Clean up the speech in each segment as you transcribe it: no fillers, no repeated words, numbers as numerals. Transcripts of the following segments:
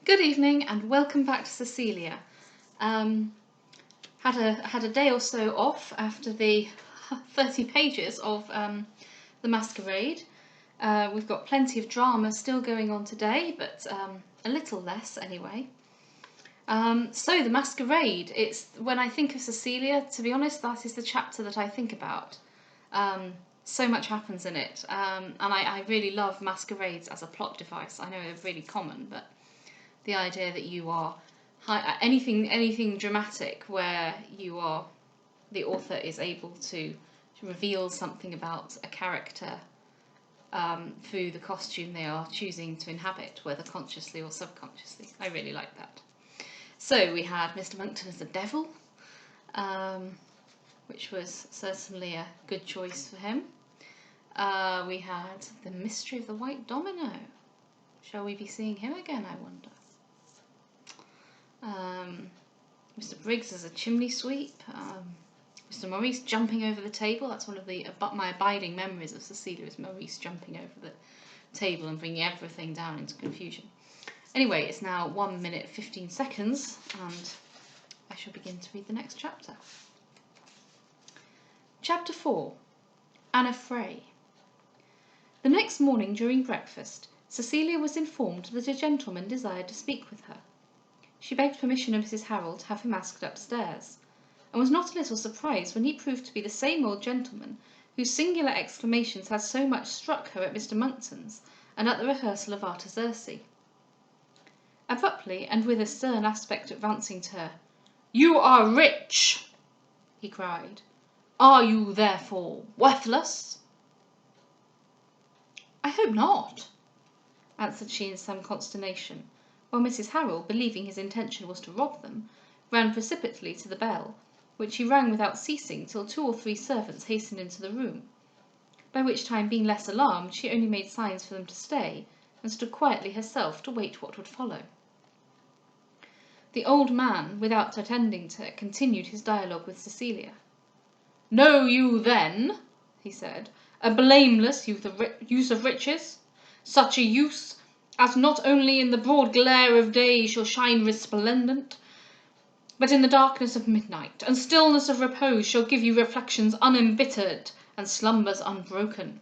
Good evening and welcome back to Cecilia. Had a day or so off after the 30 pages of The Masquerade. We've got plenty of drama still going on today, but a little less anyway. So The Masquerade, it's when I think of Cecilia, to be honest, that is the chapter that I think about. So much happens in it, and I really love masquerades as a plot device. I know they're really common, but the idea that you are anything dramatic where the author is able to reveal something about a character through the costume they are choosing to inhabit, whether consciously or subconsciously. I really like that. So we had Mr. Monckton as the devil, which was certainly a good choice for him. We had the mystery of the white domino. Shall we be seeing him again, I wonder? Mr. Briggs as a chimney sweep. Mr. Maurice jumping over the table. That's one of my abiding memories of Cecilia, is Maurice jumping over the table and bringing everything down into confusion. Anyway, it's now 1 minute 15 seconds, and I shall begin to read the next chapter. Chapter 4. An Affray. The next morning during breakfast, Cecilia was informed that a gentleman desired to speak with her. She begged permission of Mrs. Harrel to have him asked upstairs, and was not a little surprised when he proved to be the same old gentleman whose singular exclamations had so much struck her at Mr. Monckton's and at the rehearsal of Artaxerxes. Abruptly, and with a stern aspect advancing to her, "You are rich!" he cried. "Are you, therefore, worthless?" "I hope not," answered she in some consternation, while Mrs. Harrel, believing his intention was to rob them, ran precipitately to the bell, which she rang without ceasing till 2 or 3 servants hastened into the room, by which time, being less alarmed, she only made signs for them to stay, and stood quietly herself to wait what would follow. The old man, without attending to her, continued his dialogue with Cecilia. "Know you, then," he said, "a blameless use of riches? Such a use as not only in the broad glare of day shall shine resplendent, but in the darkness of midnight and stillness of repose shall give you reflections unembittered and slumbers unbroken.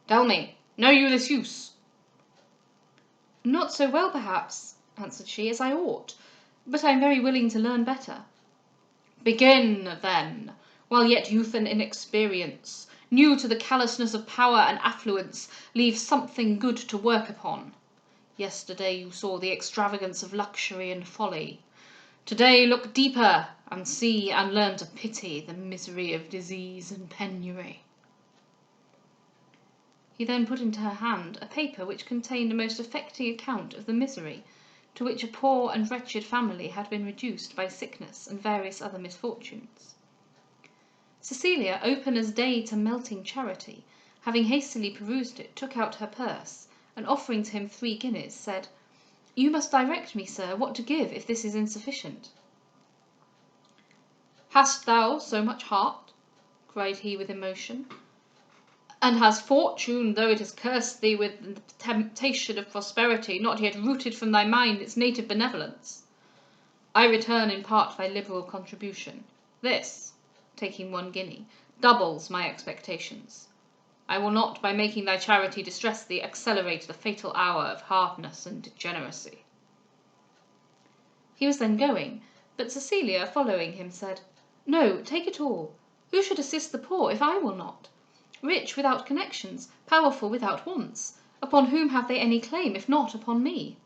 Tell me, know you this use?" "Not so well, perhaps," answered she, "as I ought, but I am very willing to learn better." "Begin, then, while yet youth and inexperience, new to the callousness of power and affluence, leave something good to work upon. Yesterday you saw the extravagance of luxury and folly. Today look deeper, and see and learn to pity the misery of disease and penury." He then put into her hand a paper which contained a most affecting account of the misery to which a poor and wretched family had been reduced by sickness and various other misfortunes. Cecilia, open as day to melting charity, having hastily perused it, took out her purse, and offering to him 3 guineas, said, "You must direct me, sir, what to give if this is insufficient." "Hast thou so much heart?" cried he with emotion, "and has fortune, though it has cursed thee with the temptation of prosperity, not yet rooted from thy mind its native benevolence? I return in part thy liberal contribution. This," taking 1 guinea, "doubles my expectations. I will not, by making thy charity distress thee, accelerate the fatal hour of hardness and degeneracy." He was then going, but Cecilia, following him, said, "No, take it all. Who should assist the poor if I will not? Rich without connections, powerful without wants, upon whom have they any claim, if not upon me?"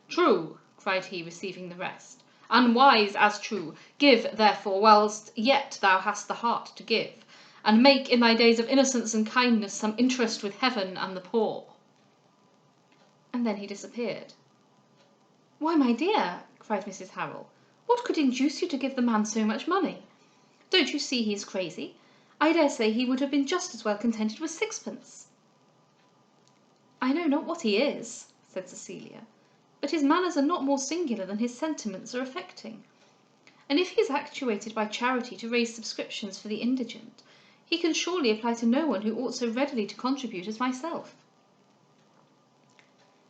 "True," cried he, receiving the rest, "and wise as true. Give, therefore, whilst yet thou hast the heart to give, and make in thy days of innocence and kindness some interest with heaven and the poor." And then he disappeared. "Why, my dear," cried Mrs. Harrel, "what could induce you to give the man so much money? Don't you see he is crazy? I dare say he would have been just as well contented with 6pence." "I know not what he is," said Cecilia, "but his manners are not more singular than his sentiments are affecting. And if he is actuated by charity to raise subscriptions for the indigent, he can surely apply to no one who ought so readily to contribute as myself."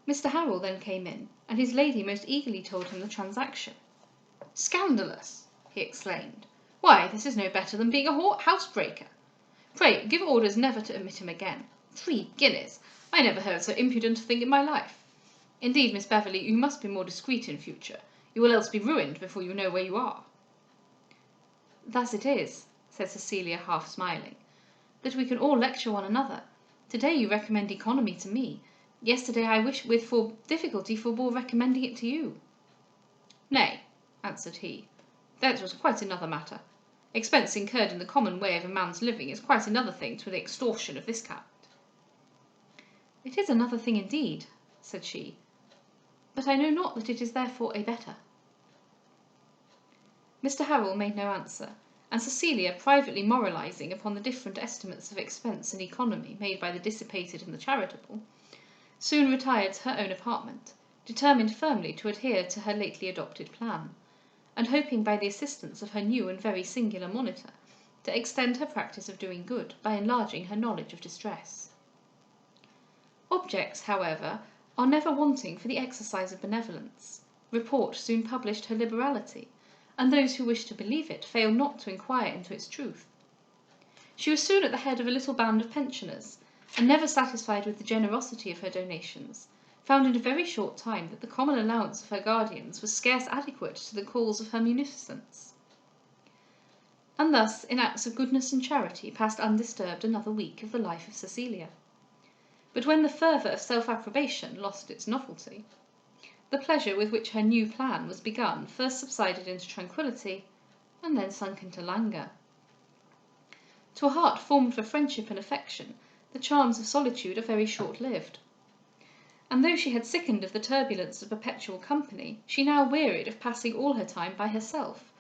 Mr. Harrel then came in, and his lady most eagerly told him the transaction. "Scandalous!" he exclaimed. "Why, this is no better than being a housebreaker. Pray give orders never to admit him again. 3 guineas! I never heard so impudent a thing in my life. Indeed, Miss Beverley, you must be more discreet in future. You will else be ruined before you know where you are." "Thus it is," said Cecilia, half smiling, "that we can all lecture one another. To-day you recommend economy to me. Yesterday I wish with difficulty forbore recommending it to you." "Nay," answered he, "that was quite another matter. Expense incurred in the common way of a man's living is quite another thing to the extortion of this kind." "It is another thing indeed," said she, "but I know not that it is therefore a better." Mr. Harrel made no answer, and Cecilia, privately moralizing upon the different estimates of expense and economy made by the dissipated and the charitable, soon retired to her own apartment, determined firmly to adhere to her lately adopted plan, and hoping by the assistance of her new and very singular monitor to extend her practice of doing good by enlarging her knowledge of distress. Objects, however, are never wanting for the exercise of benevolence. Report soon published her liberality, and those who wish to believe it fail not to inquire into its truth. She was soon at the head of a little band of pensioners, and never satisfied with the generosity of her donations, found in a very short time that the common allowance of her guardians was scarce adequate to the calls of her munificence. And thus, in acts of goodness and charity, passed undisturbed another week of the life of Cecilia. But when the fervour of self-approbation lost its novelty, the pleasure with which her new plan was begun first subsided into tranquillity, and then sunk into languor. To a heart formed for friendship and affection, the charms of solitude are very short-lived, and though she had sickened of the turbulence of perpetual company, she now wearied of passing all her time by herself,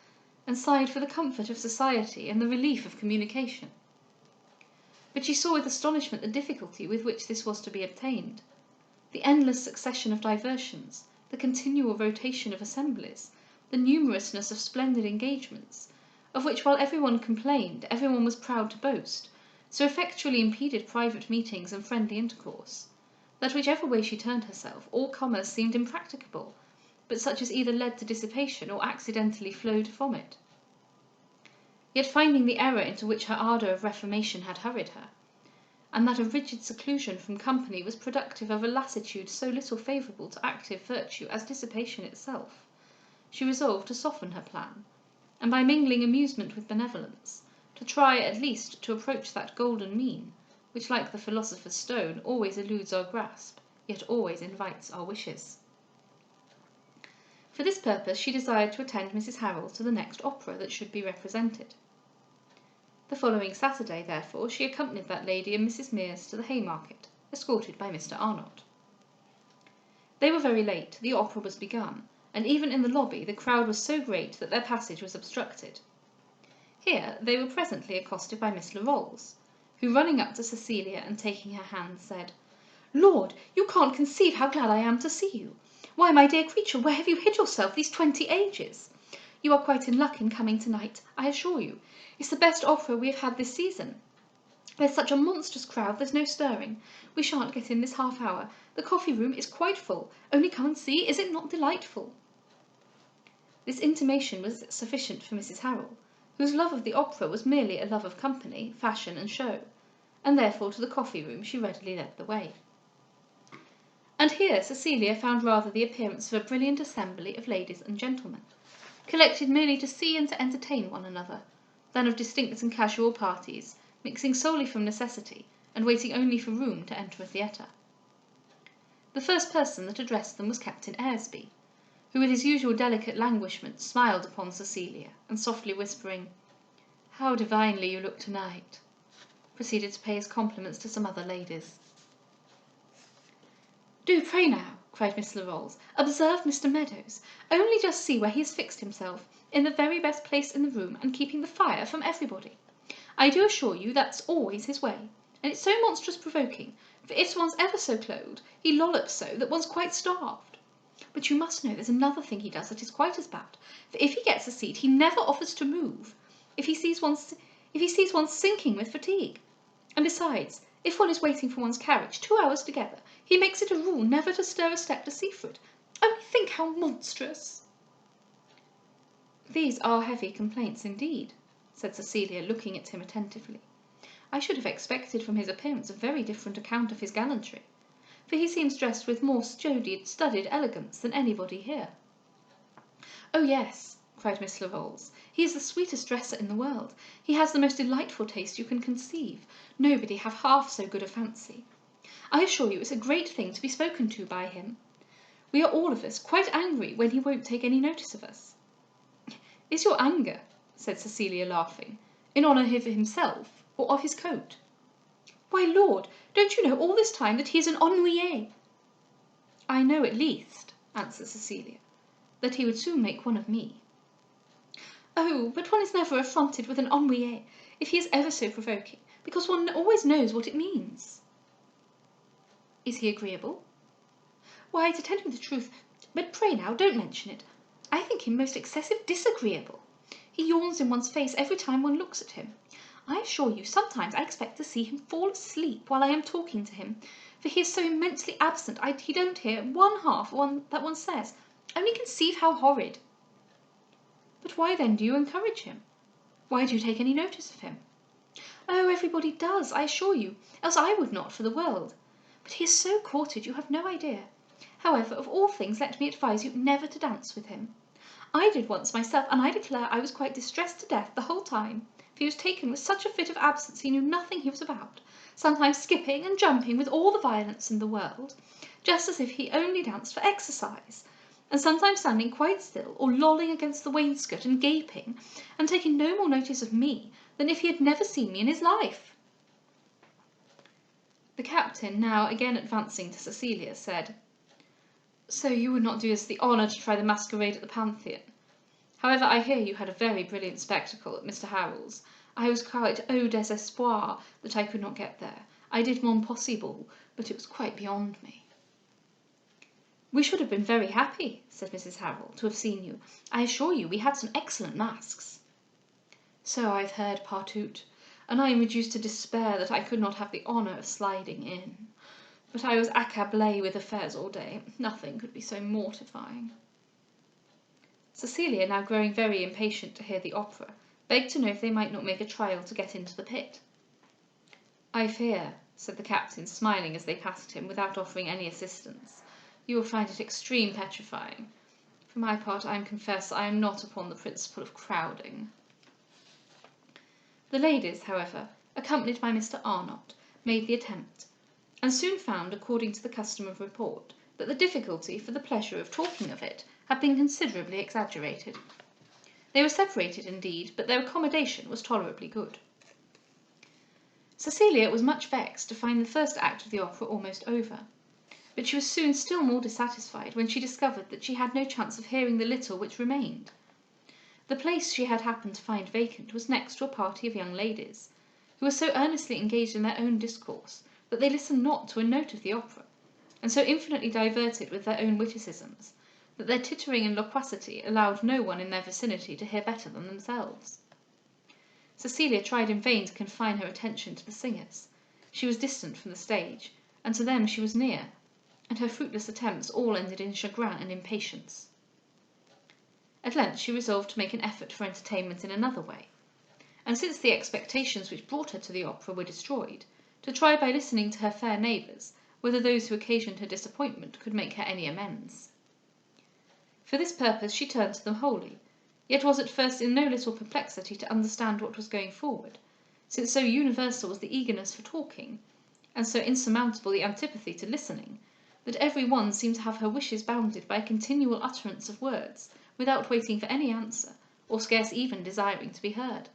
and sighed for the comfort of society and the relief of communication. But she saw with astonishment the difficulty with which this was to be obtained. The endless succession of diversions, the continual rotation of assemblies, the numerousness of splendid engagements, of which while everyone complained, everyone was proud to boast, so effectually impeded private meetings and friendly intercourse, that whichever way she turned herself, all commerce seemed impracticable, but such as either led to dissipation or accidentally flowed from it. Yet finding the error into which her ardour of reformation had hurried her, and that a rigid seclusion from company was productive of a lassitude so little favourable to active virtue as dissipation itself, she resolved to soften her plan, and by mingling amusement with benevolence, to try at least to approach that golden mean, which, like the philosopher's stone, always eludes our grasp, yet always invites our wishes. For this purpose she desired to attend Mrs. Harrel to the next opera that should be represented. The following Saturday, therefore, she accompanied that lady and Mrs. Mears to the Haymarket, escorted by Mr. Arnott. They were very late, the opera was begun, and even in the lobby the crowd was so great that their passage was obstructed. Here they were presently accosted by Miss Larolles, who, running up to Cecilia and taking her hand, said, "Lord, you can't conceive how glad I am to see you. Why, my dear creature, where have you hid yourself these 20 ages? You are quite in luck in coming tonight, I assure you. It's the best opera we have had this season. There's such a monstrous crowd, there's no stirring. We shan't get in this half hour. The coffee-room is quite full. Only come and see. Is it not delightful?" This intimation was sufficient for Mrs. Harrel, whose love of the opera was merely a love of company, fashion, and show, and therefore to the coffee-room she readily led the way. And here Cecilia found rather the appearance of a brilliant assembly of ladies and gentlemen, collected merely to see and to entertain one another, than of distinct and casual parties, mixing solely from necessity, and waiting only for room to enter a theatre. The first person that addressed them was Captain Aresby, who with his usual delicate languishment smiled upon Cecilia, and softly whispering, "How divinely you look to-night," proceeded to pay his compliments to some other ladies. "Do pray now," cried Miss Larolles, "observe Mr. Meadows. Only just see where he has fixed himself, in the very best place in the room, and keeping the fire from everybody. I do assure you that's always his way, and it's so monstrous provoking, for if one's ever so clothed, he lollops so that one's quite starved. But you must know there's another thing he does that is quite as bad, for if he gets a seat he never offers to move, if he sees one sinking with fatigue. And besides, If one is waiting for one's carriage 2 hours together, he makes it a rule never to stir a step to see for it. Only think how monstrous!" "These are heavy complaints indeed," said Cecilia, looking at him attentively. "I should have expected from his appearance a very different account of his gallantry, for he seems dressed with more studied elegance than anybody here." "Oh yes," cried Miss Larolles, "he is the sweetest dresser in the world. He has the most delightful taste you can conceive. Nobody have half so good a fancy. I assure you it's a great thing to be spoken to by him. We are all of us quite angry when he won't take any notice of us." "Is your anger," said Cecilia, laughing, "in honour of himself or of his coat?" "Why, Lord, don't you know all this time that he is an ennuyé?" "I know at least," answered Cecilia, "that he would soon make one of me." "Oh, but one is never affronted with an ennuyé, if he is ever so provoking, because one always knows what it means." "Is he agreeable?" "Why, to tell you the truth, but pray now, don't mention it, I think him most excessive disagreeable. He yawns in one's face every time one looks at him. I assure you, sometimes I expect to see him fall asleep while I am talking to him, for he is so immensely absent he don't hear one half that one says. Only conceive how horrid." "But why then do you encourage him? Why do you take any notice of him?" "Oh, everybody does, I assure you, else I would not for the world. But he is so courted, you have no idea. However, of all things, let me advise you never to dance with him. I did once myself, and I declare I was quite distressed to death the whole time, for he was taken with such a fit of absence he knew nothing he was about, sometimes skipping and jumping with all the violence in the world, just as if he only danced for exercise, and sometimes standing quite still, or lolling against the wainscot and gaping, and taking no more notice of me than if he had never seen me in his life." The captain, now again advancing to Cecilia, said, "So you would not do us the honour to try the masquerade at the Pantheon? However, I hear you had a very brilliant spectacle at Mr. Harrel's. I was quite au désespoir that I could not get there. I did mon possible, but it was quite beyond me." "We should have been very happy," said Mrs. Harrel, "to have seen you. I assure you we had some excellent masks." "So I've heard partout, and I am reduced to despair that I could not have the honour of sliding in. But I was accablée with affairs all day. Nothing could be so mortifying." Cecilia, now growing very impatient to hear the opera, begged to know if they might not make a trial to get into the pit. "I fear," said the captain, smiling as they passed him, without offering any assistance, "you will find it extreme petrifying. For my part, I confess I am not upon the principle of crowding." The ladies, however, accompanied by Mr. Arnott, made the attempt, and soon found, according to the custom of report, that the difficulty, for the pleasure of talking of it, had been considerably exaggerated. They were separated indeed, but their accommodation was tolerably good. Cecilia was much vexed to find the first act of the opera almost over, but she was soon still more dissatisfied when she discovered that she had no chance of hearing the little which remained. The place she had happened to find vacant was next to a party of young ladies, who were so earnestly engaged in their own discourse that they listened not to a note of the opera, and so infinitely diverted with their own witticisms, that their tittering and loquacity allowed no one in their vicinity to hear better than themselves. Cecilia tried in vain to confine her attention to the singers. She was distant from the stage, and to them she was near, and her fruitless attempts all ended in chagrin and impatience. At length she resolved to make an effort for entertainment in another way, and since the expectations which brought her to the opera were destroyed, to try by listening to her fair neighbours whether those who occasioned her disappointment could make her any amends. For this purpose she turned to them wholly, yet was at first in no little perplexity to understand what was going forward, since so universal was the eagerness for talking, and so insurmountable the antipathy to listening, that every one seemed to have her wishes bounded by a continual utterance of words, without waiting for any answer, or scarce even desiring to be heard.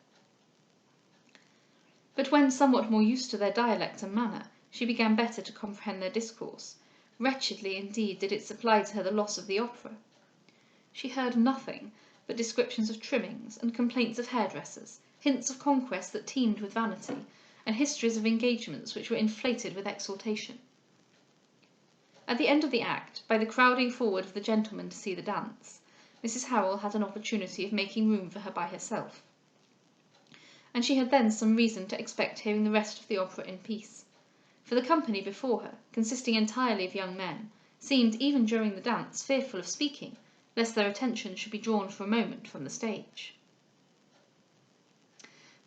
But when somewhat more used to their dialect and manner, she began better to comprehend their discourse. Wretchedly indeed did it supply to her the loss of the opera. She heard nothing but descriptions of trimmings, and complaints of hairdressers, hints of conquest that teemed with vanity, and histories of engagements which were inflated with exultation. At the end of the act, by the crowding forward of the gentlemen to see the dance, Mrs. Harrel had an opportunity of making room for her by herself, and she had then some reason to expect hearing the rest of the opera in peace, for the company before her, consisting entirely of young men, seemed, even during the dance, fearful of speaking, lest their attention should be drawn for a moment from the stage.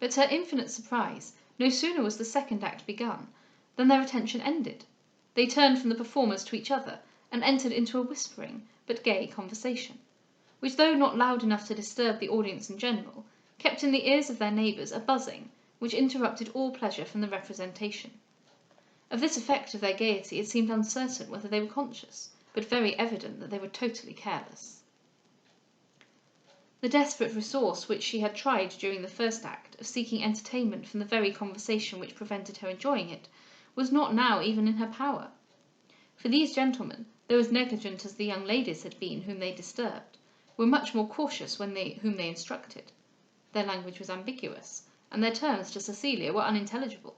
But to her infinite surprise, no sooner was the second act begun than their attention ended. They turned from the performers to each other, and entered into a whispering but gay conversation, which, though not loud enough to disturb the audience in general, kept in the ears of their neighbours a buzzing which interrupted all pleasure from the representation. Of this effect of their gaiety it seemed uncertain whether they were conscious, but very evident that they were totally careless. The desperate resource which she had tried during the first act, of seeking entertainment from the very conversation which prevented her enjoying it, was not now even in her power. For these gentlemen, though as negligent as the young ladies had been whom they disturbed, were much more cautious whom they instructed. Their language was ambiguous, and their terms to Cecilia were unintelligible.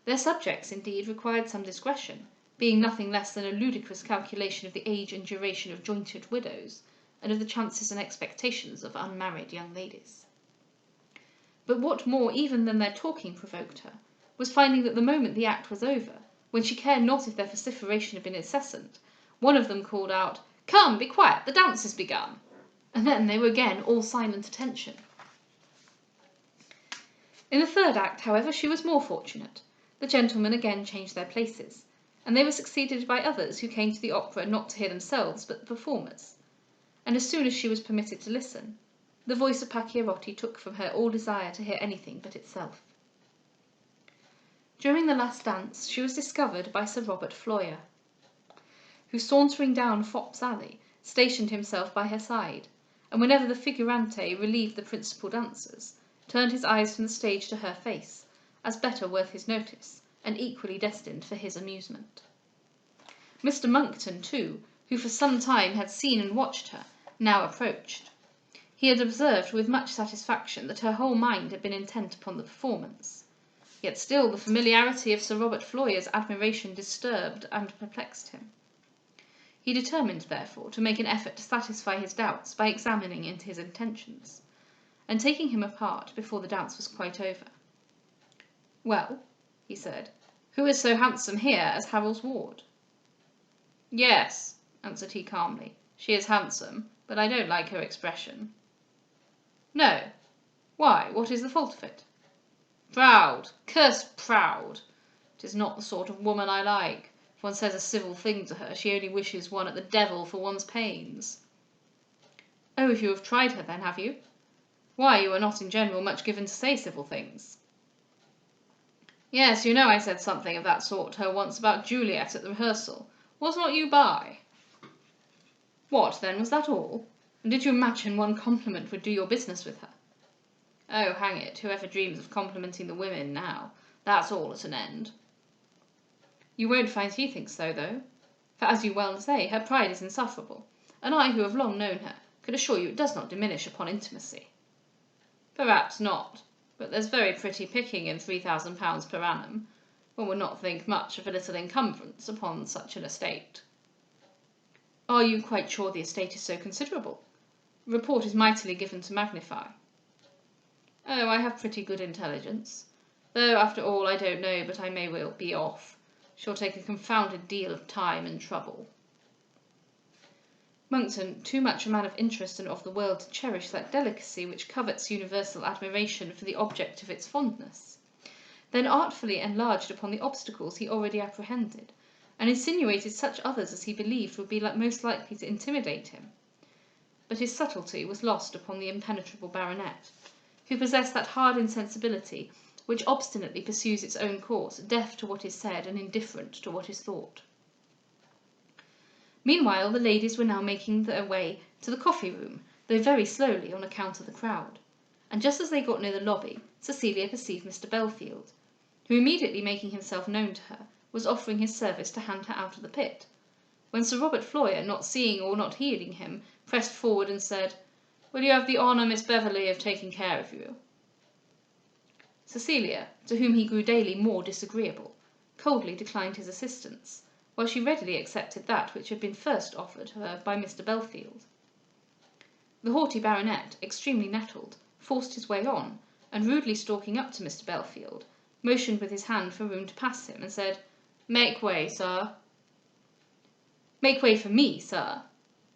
Their subjects, indeed, required some discretion, being nothing less than a ludicrous calculation of the age and duration of jointed widows, and of the chances and expectations of unmarried young ladies. But what more even than their talking provoked her, was finding that the moment the act was over, when she cared not if their vociferation had been incessant, one of them called out, "Come, be quiet, the dance is begun," and then they were again all silent attention. In the third act, however, she was more fortunate. The gentlemen again changed their places, and they were succeeded by others who came to the opera not to hear themselves but the performers, and as soon as she was permitted to listen, the voice of Pacchierotti took from her all desire to hear anything but itself. During the last dance she was discovered by Sir Robert Floyer, who, sauntering down Fopp's Alley, stationed himself by her side, and whenever the figurante relieved the principal dancers, turned his eyes from the stage to her face, as better worth his notice, and equally destined for his amusement. Mr. Monckton, too, who for some time had seen and watched her, now approached. He had observed with much satisfaction that her whole mind had been intent upon the performance, yet still the familiarity of Sir Robert Floyer's admiration disturbed and perplexed him. He determined, therefore, to make an effort to satisfy his doubts by examining into his intentions, and taking him apart before the dance was quite over. "Well," he said, "who is so handsome here as Harold's ward?" "Yes," answered he calmly, "she is handsome, but I don't like her expression." "No? Why, what is the fault of it?" "Proud, cursed proud. 'Tis not the sort of woman I like. If one says a civil thing to her, she only wishes one at the devil for one's pains." "Oh, you have tried her then, have you?" "Why, you are not in general much given to say civil things." "Yes, you know I said something of that sort to her once about Juliet at the rehearsal. Was not you by?" "What, then, was that all? And did you imagine one compliment would do your business with her?" "Oh, hang it, whoever dreams of complimenting the women now? That's all at an end." "You won't find she thinks so, though. For, as you well say, her pride is insufferable, and I, who have long known her, could assure you it does not diminish upon intimacy." "Perhaps not, but there's very pretty picking in £3000 per annum. One would not think much of a little encumbrance upon such an estate." "Are you quite sure the estate is so considerable? Report is mightily given to magnify." "Oh, I have pretty good intelligence, though after all I don't know but I may well be off. She'll take a confounded deal of time and trouble." Monckton, too much a man of interest and of the world to cherish that delicacy which covets universal admiration for the object of its fondness, then artfully enlarged upon the obstacles he already apprehended, and insinuated such others as he believed would be most likely to intimidate him. But his subtlety was lost upon the impenetrable baronet, who possessed that hard insensibility which obstinately pursues its own course, deaf to what is said and indifferent to what is thought. Meanwhile the ladies were now making their way to the coffee-room, though very slowly on account of the crowd, and just as they got near the lobby, Cecilia perceived Mr. Bellfield, who, immediately making himself known to her, was offering his service to hand her out of the pit, when Sir Robert Floyer, not seeing or not heeding him, pressed forward and said, "Will you have the honour, Miss Beverley, of taking care of you?" Cecilia, to whom he grew daily more disagreeable, coldly declined his assistance, while she readily accepted that which had been first offered her by Mr. Bellfield. The haughty baronet, extremely nettled, forced his way on, and rudely stalking up to Mr. Bellfield, motioned with his hand for room to pass him, and said, "Make way, sir." "Make way for me, sir,"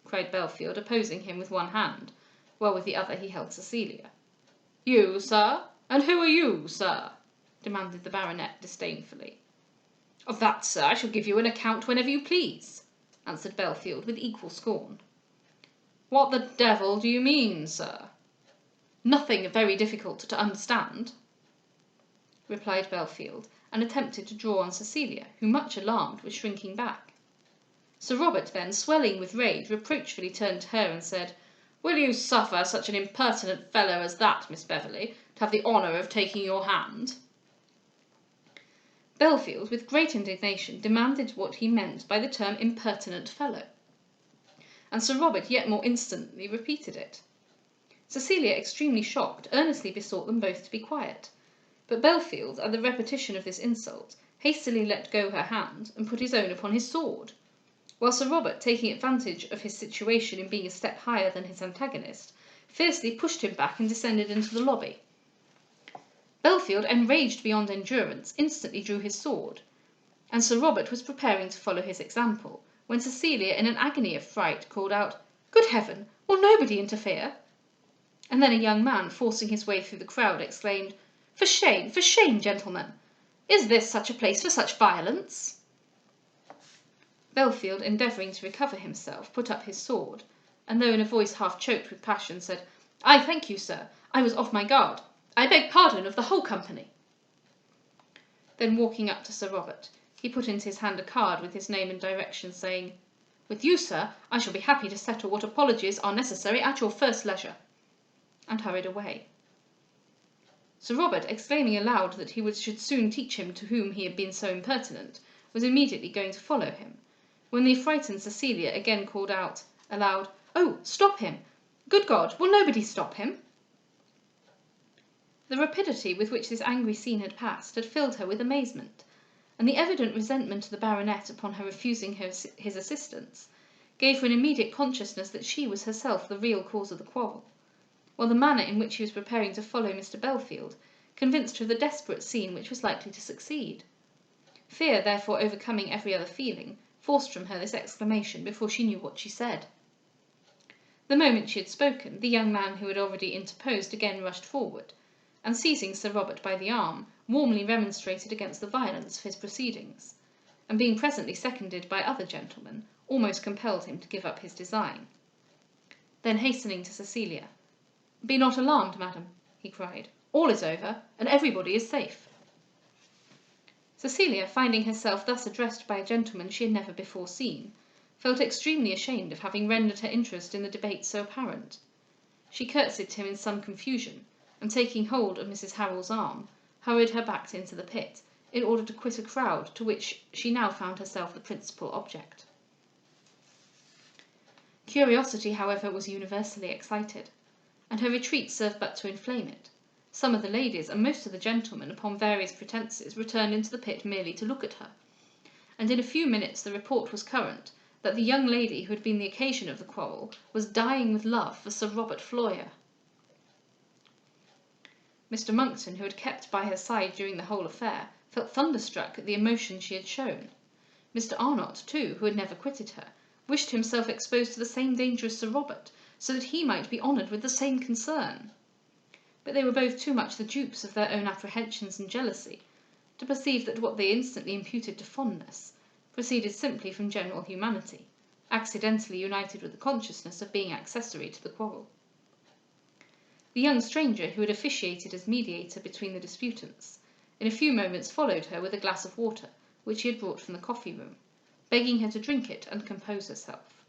cried Bellfield, opposing him with one hand, while with the other he held Cecilia. "You, sir? And who are you, sir?" demanded the baronet disdainfully. "Of that, sir, I shall give you an account whenever you please," answered Bellfield with equal scorn. "What the devil do you mean, sir?" "Nothing very difficult to understand," replied Bellfield, and attempted to draw on Cecilia, who, much alarmed, was shrinking back. Sir Robert then, swelling with rage, reproachfully turned to her and said, "Will you suffer such an impertinent fellow as that, Miss Beverley, to have the honour of taking your hand?" Bellfield, with great indignation, demanded what he meant by the term impertinent fellow, and Sir Robert yet more instantly repeated it. Cecilia, extremely shocked, earnestly besought them both to be quiet, but Bellfield, at the repetition of this insult, hastily let go her hand, and put his own upon his sword, while Sir Robert, taking advantage of his situation in being a step higher than his antagonist, fiercely pushed him back and descended into the lobby. Bellfield, enraged beyond endurance, instantly drew his sword, and Sir Robert was preparing to follow his example, when Cecilia, in an agony of fright, called out, "Good heaven, will nobody interfere?" And then a young man, forcing his way through the crowd, exclaimed, for shame, gentlemen! Is this such a place for such violence?" Bellfield, endeavouring to recover himself, put up his sword, and though in a voice half choked with passion, said, "I thank you, sir, I was off my guard. I beg pardon of the whole company." Then, walking up to Sir Robert, he put into his hand a card with his name and direction, saying, "With you, sir, I shall be happy to settle what apologies are necessary at your first leisure," and hurried away. Sir Robert, exclaiming aloud that he should soon teach him to whom he had been so impertinent, was immediately going to follow him, when the affrighted Cecilia again called out aloud, "Oh, stop him! Good God, will nobody stop him?" The rapidity with which this angry scene had passed had filled her with amazement, and the evident resentment of the baronet upon her refusing his assistance gave her an immediate consciousness that she was herself the real cause of the quarrel, while the manner in which he was preparing to follow Mr. Bellfield convinced her of the desperate scene which was likely to succeed. Fear, therefore, overcoming every other feeling, forced from her this exclamation before she knew what she said. The moment she had spoken, the young man who had already interposed again rushed forward, and seizing Sir Robert by the arm, warmly remonstrated against the violence of his proceedings, and being presently seconded by other gentlemen, almost compelled him to give up his design. Then, hastening to Cecilia, "Be not alarmed, madam," he cried, "all is over, and everybody is safe." Cecilia, finding herself thus addressed by a gentleman she had never before seen, felt extremely ashamed of having rendered her interest in the debate so apparent. She curtsied to him in some confusion, and taking hold of Mrs. Harrel's arm, hurried her back into the pit, in order to quit a crowd to which she now found herself the principal object. Curiosity, however, was universally excited, and her retreat served but to inflame it. Some of the ladies and most of the gentlemen, upon various pretences, returned into the pit merely to look at her, and in a few minutes the report was current that the young lady who had been the occasion of the quarrel was dying with love for Sir Robert Floyer. Mr. Monckton, who had kept by her side during the whole affair, felt thunderstruck at the emotion she had shown. Mr. Arnott, too, who had never quitted her, wished himself exposed to the same danger as Sir Robert, so that he might be honoured with the same concern. But they were both too much the dupes of their own apprehensions and jealousy to perceive that what they instantly imputed to fondness proceeded simply from general humanity, accidentally united with the consciousness of being accessory to the quarrel. The young stranger, who had officiated as mediator between the disputants, in a few moments followed her with a glass of water which he had brought from the coffee-room, begging her to drink it and compose herself.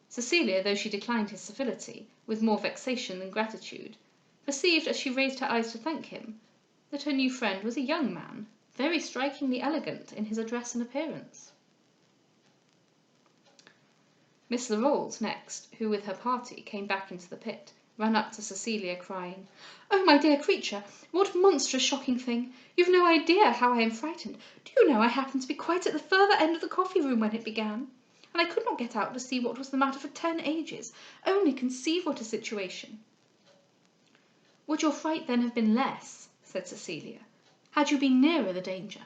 Cecilia, though she declined his civility with more vexation than gratitude, perceived, as she raised her eyes to thank him, that her new friend was a young man, very strikingly elegant in his address and appearance. Miss Larolles next, who with her party came back into the pit, ran up to Cecilia, crying, "Oh, my dear creature, what monstrous shocking thing! You've no idea how I am frightened. Do you know I happened to be quite at the further end of the coffee-room when it began, and I could not get out to see what was the matter for 10 ages. Only conceive what a situation." "Would your fright then have been less," said Cecilia, Had you been nearer the danger?"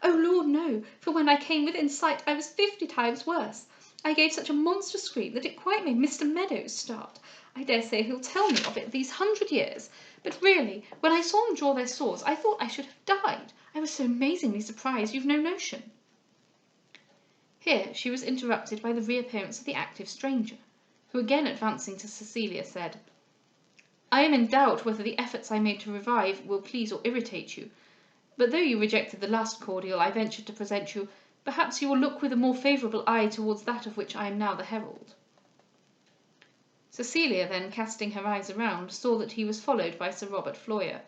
"Oh, Lord, no, for when I came within sight I was 50 times worse. I gave such a monstrous scream that it quite made Mr. Meadows start. I dare say he'll tell me of it these 100 years. But really, when I saw them draw their swords, I thought I should have died. I was so amazingly surprised, you've no notion." Here she was interrupted by the reappearance of the active stranger, who, again advancing to Cecilia, said, "I am in doubt whether the efforts I made to revive will please or irritate you, but though you rejected the last cordial I ventured to present you, perhaps you will look with a more favourable eye towards that of which I am now the herald." Cecilia then, casting her eyes around, saw that he was followed by Sir Robert Floyer.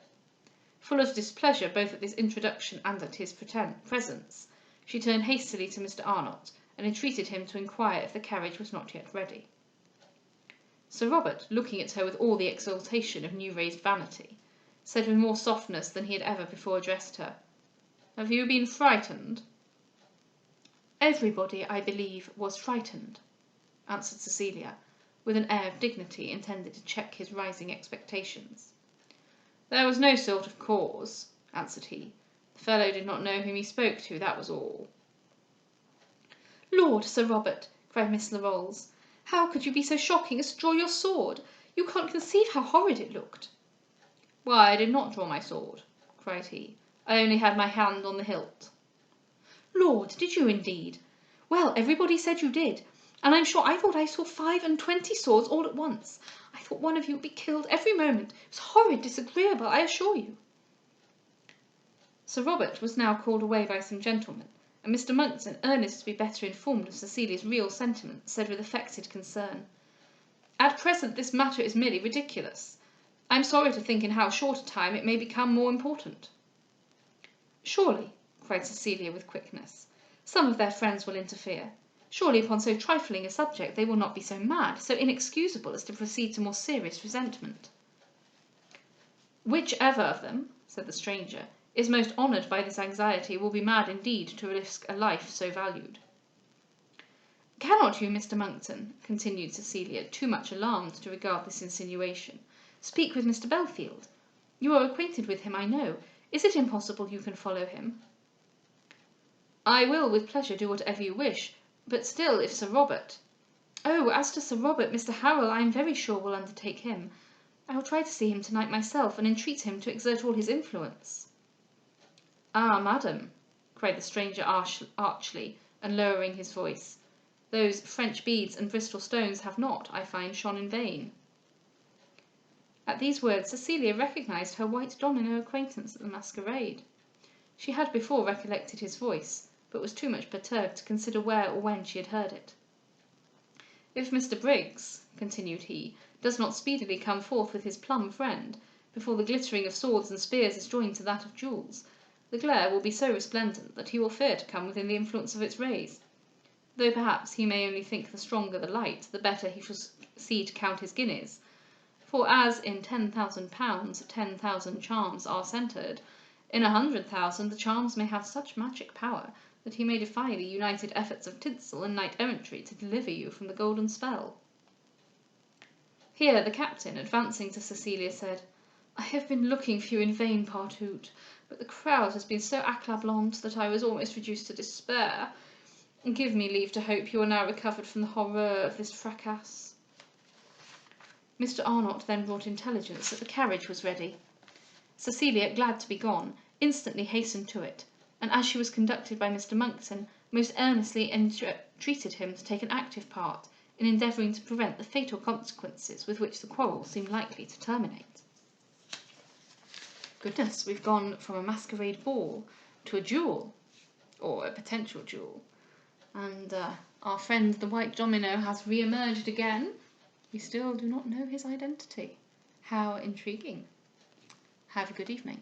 Full of displeasure both at this introduction and at his presence, she turned hastily to Mr. Arnott, and entreated him to inquire if the carriage was not yet ready. Sir Robert, looking at her with all the exultation of new-raised vanity, said with more softness than he had ever before addressed her, "Have you been frightened?" "Everybody, I believe, was frightened," answered Cecilia, with an air of dignity intended to check his rising expectations. "There was no sort of cause," answered he. "The fellow did not know whom he spoke to, that was all." "Lord, Sir Robert," cried Miss Larolles, "how could you be so shocking as to draw your sword? You can't conceive how horrid it looked." "Why, I did not draw my sword," cried he. "I only had my hand on the hilt." "Lord, did you indeed? Well, everybody said you did, and I'm sure I thought I saw 25 swords all at once. I thought one of you would be killed every moment. It was horrid disagreeable, I assure you." Sir Robert was now called away by some gentlemen, and Mr. Monckton, earnest to be better informed of Cecilia's real sentiments, said with affected concern, "At present this matter is merely ridiculous. I am sorry to think in how short a time it may become more important." "Surely," cried Cecilia with quickness, "some of their friends will interfere. Surely upon so trifling a subject they will not be so mad, so inexcusable as to proceed to more serious resentment." "Whichever of them," said the stranger, "is most honoured by this anxiety will be mad indeed to risk a life so valued." "Cannot you, Mr. Monckton," continued Cecilia, too much alarmed to regard this insinuation, "speak with Mr. Bellfield? You are acquainted with him, I know. Is it impossible you can follow him?" "I will with pleasure do whatever you wish, but still if Sir Robert—" "Oh, as to Sir Robert, Mr. Harrel, I am very sure, will undertake him. I will try to see him tonight myself, and entreat him to exert all his influence." "Ah, madam," cried the stranger archly, and lowering his voice, "those French beads and Bristol stones have not, I find, shone in vain." At these words Cecilia recognised her white domino acquaintance at the masquerade. She had before recollected his voice, but was too much perturbed to consider where or when she had heard it. "If Mr. Briggs," continued he, "does not speedily come forth with his plum friend, before the glittering of swords and spears is joined to that of jewels, the glare will be so resplendent that he will fear to come within the influence of its rays, though perhaps he may only think the stronger the light, the better he shall see to count his guineas, for as in £10,000 10,000 charms are centred, in 100,000 the charms may have such magic power that he may defy the united efforts of tinsel and knight-errantry to deliver you from the golden spell." Here the captain, advancing to Cecilia, said, "I have been looking for you in vain, partout, but the crowd has been so accablant that I was almost reduced to despair. Give me leave to hope you are now recovered from the horror of this fracas." Mr. Arnott then brought intelligence that the carriage was ready. Cecilia, glad to be gone, instantly hastened to it, and as she was conducted by Mr. Monckton, most earnestly entreated him to take an active part in endeavouring to prevent the fatal consequences with which the quarrel seemed likely to terminate. Goodness, we've gone from a masquerade ball to a duel, or a potential duel, and our friend the white domino has re-emerged again. We still do not know his identity. How intriguing. Have a good evening.